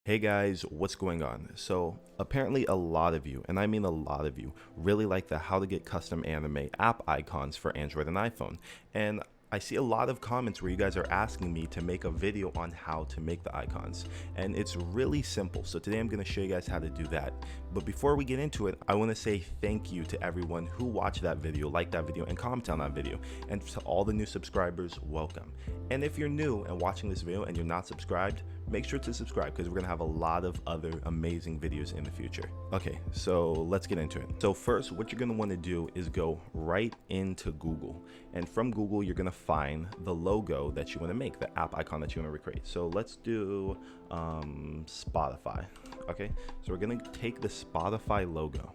Hey guys, what's going on? So apparently a lot of you, and I mean a lot of you, really like the how to get custom anime app icons for Android and iPhone. And I see a lot of comments where you guys are asking me to make a video on how to make the icons. And it's really simple. So today I'm going to show you guys how to do that. But before we get into it, I want to say thank you to everyone who watched that video, liked that video, and commented on that video. And to all the new subscribers, welcome. And if you're new and watching this video and you're not subscribed, make sure to subscribe because we're gonna have a lot of other amazing videos in the future. Okay, so let's get into it. So first, what you're gonna wanna do is go right into Google. And from Google, you're gonna find the logo that you wanna make, the app icon that you wanna recreate. So let's do Spotify. Okay, so we're gonna take the Spotify logo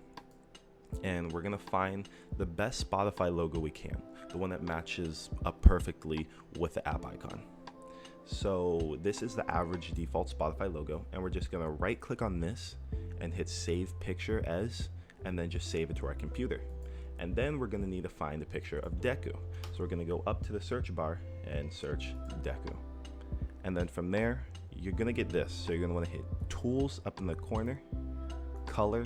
and we're gonna find the best Spotify logo we can, the one that matches up perfectly with the app icon. So this is the average default Spotify logo, and we're just gonna right click on this and hit save picture as, and then just save it to our computer. And then we're gonna need to find a picture of Deku. So we're gonna go up to the search bar and search Deku. And then from there, you're gonna get this. So you're gonna wanna hit tools up in the corner, color,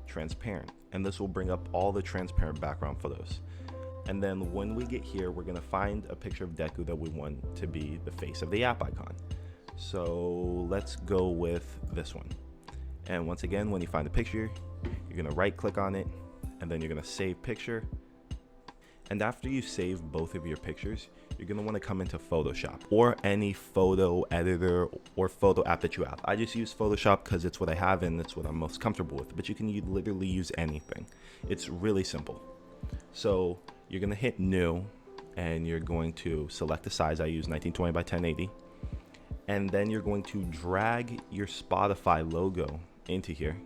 transparent. And this will bring up all the transparent background photos. And then when we get here, we're gonna find a picture of Deku that we want to be the face of the app icon. So let's go with this one. And once again, when you find the picture, you're gonna right click on it, and then you're gonna save picture. And after you save both of your pictures, you're gonna wanna come into Photoshop or any photo editor or photo app that you have. I just use Photoshop because it's what I have and it's what I'm most comfortable with, but you can literally use anything. It's really simple. So you're gonna hit new and you're going to select the size. I use 1920 by 1080. And then you're going to drag your Spotify logo into here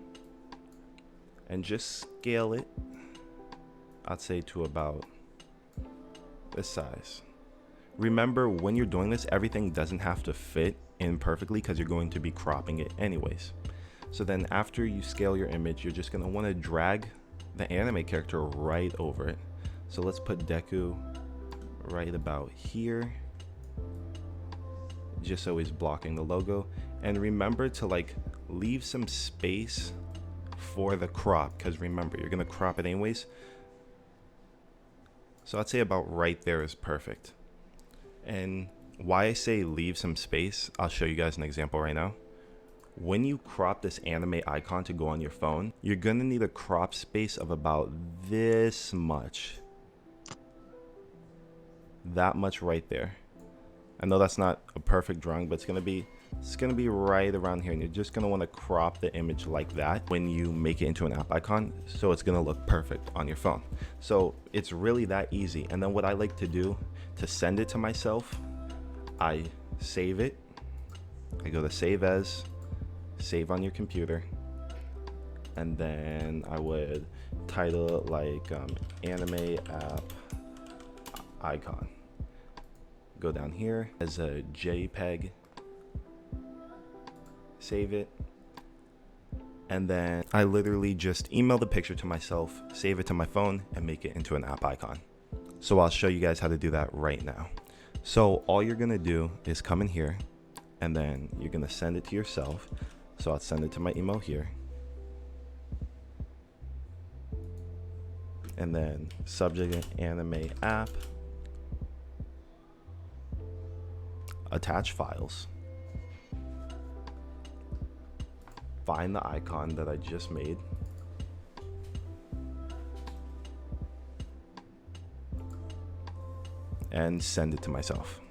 and just scale it, I'd say to about this size. Remember, when you're doing this, everything doesn't have to fit in perfectly because you're going to be cropping it anyways. So then after you scale your image, you're just gonna wanna drag the anime character right over it. So let's put Deku right about here, just so he's blocking the logo. And remember to leave some space for the crop, because remember, you're gonna crop it anyways. So I'd say about right there is perfect. And why I say leave some space, I'll show you guys an example right now. When you crop this anime icon to go on your phone, you're gonna need a crop space of about this much. That much right there. I know that's not a perfect drawing, but it's gonna be right around here, and you're just gonna want to crop the image like that when you make it into an app icon, so it's gonna look perfect on your phone. So it's really that easy. And then what I like to do to send it to myself, I save it. I go to save as, save on your computer, and then I would title it like anime app icon. Go down here as a JPEG, save it, and then I literally just email the picture to myself, save it to my phone, and make it into an app icon. So I'll show you guys how to do that right now. So all you're gonna do is come in here, and then you're gonna send it to yourself. So I'll send it to my email here, and then subject anime app, attach files, find the icon that I just made, and send it to myself.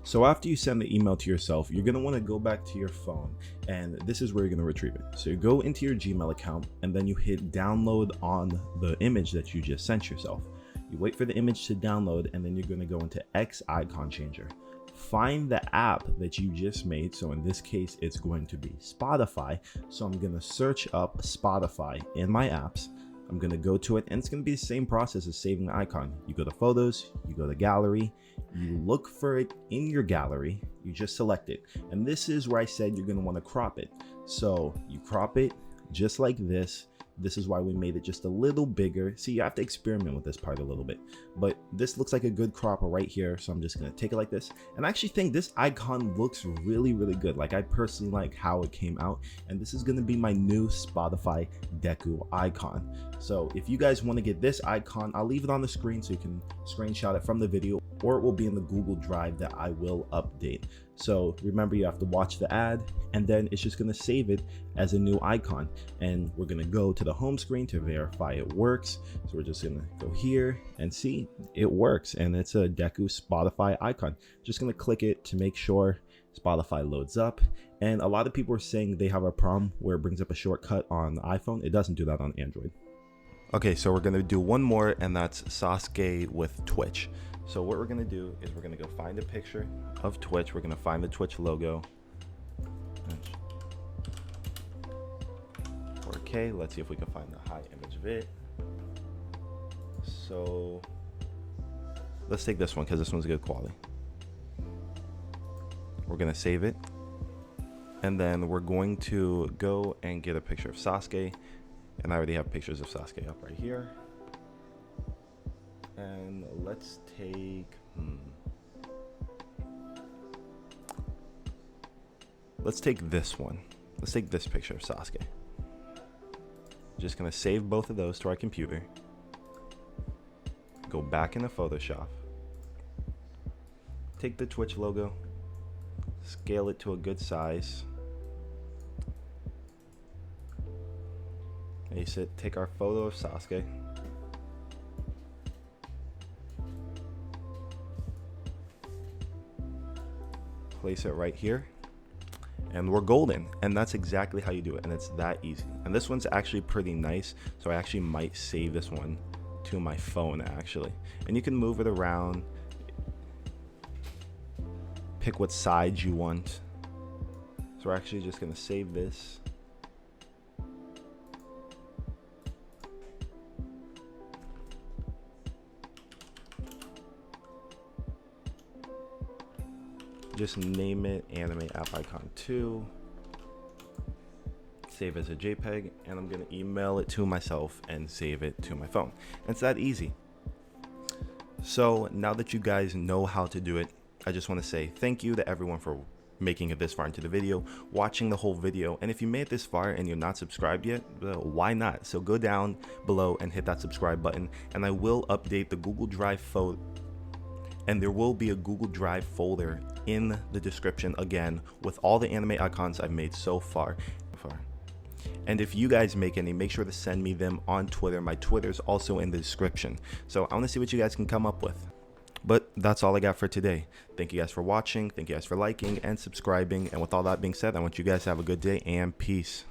So after you send the email to yourself, you're gonna wanna go back to your phone, and this is where you're gonna retrieve it. So you go into your Gmail account, and then you hit download on the image that you just sent yourself. You wait for the image to download, and then you're gonna go into X icon changer. Find the app that you just made. So in this case, it's going to be Spotify. So I'm gonna search up Spotify in my apps. I'm gonna go to it, and it's gonna be the same process as saving the icon. You go to photos, you go to gallery, you look for it in your gallery, you just select it. And this is where I said you're gonna wanna crop it. So you crop it just like this. This is why we made it just a little bigger. See, you have to experiment with this part a little bit, but this looks like a good crop right here. So I'm just gonna take it like this. And I actually think this icon looks really, really good. Like, I personally like how it came out, and this is gonna be my new Spotify Deku icon. So if you guys want to get this icon, I'll leave it on the screen so you can screenshot it from the video, or it will be in the Google Drive that I will update. So remember, you have to watch the ad, and then it's just going to save it as a new icon. And we're going to go to the home screen to verify it works. So we're just going to go here and see it works, and it's a Deku Spotify icon. Just going to click it to make sure Spotify loads up. And a lot of people are saying they have a problem where it brings up a shortcut on the iPhone. It doesn't do that on Android. Okay, so we're gonna do one more, and that's Sasuke with Twitch. So what we're gonna do is we're gonna go find a picture of Twitch. We're gonna find the Twitch logo. 4K, let's see if we can find the high image of it. So let's take this one because this one's good quality. We're gonna save it. And then we're going to go and get a picture of Sasuke. And I already have pictures of Sasuke up right here. And let's take, let's take this one. Let's take this picture of Sasuke. Just gonna save both of those to our computer. Go back into Photoshop. Take the Twitch logo. Scale it to a good size. Ace it, take our photo of Sasuke. Place it right here. And we're golden. And that's exactly how you do it. And it's that easy. And this one's actually pretty nice. So I actually might save this one to my phone actually. And you can move it around. Pick what size you want. So we're actually just going to save this. Just name it Anime App Icon 2. Save as a JPEG, and I'm gonna email it to myself and save it to my phone. It's that easy. So now that you guys know how to do it, I just want to say thank you to everyone for making it this far into the video, watching the whole video. And if you made it this far and you're not subscribed yet, why not? So go down below and hit that subscribe button, and I will update the Google Drive folder. And there will be a Google Drive folder in the description again with all the anime icons I've made so far. And if you guys make any, make sure to send me them on Twitter. My Twitter's also in the description. So I want to see what you guys can come up with. But that's all I got for today. Thank you guys for watching. Thank you guys for liking and subscribing. And with all that being said, I want you guys to have a good day and peace.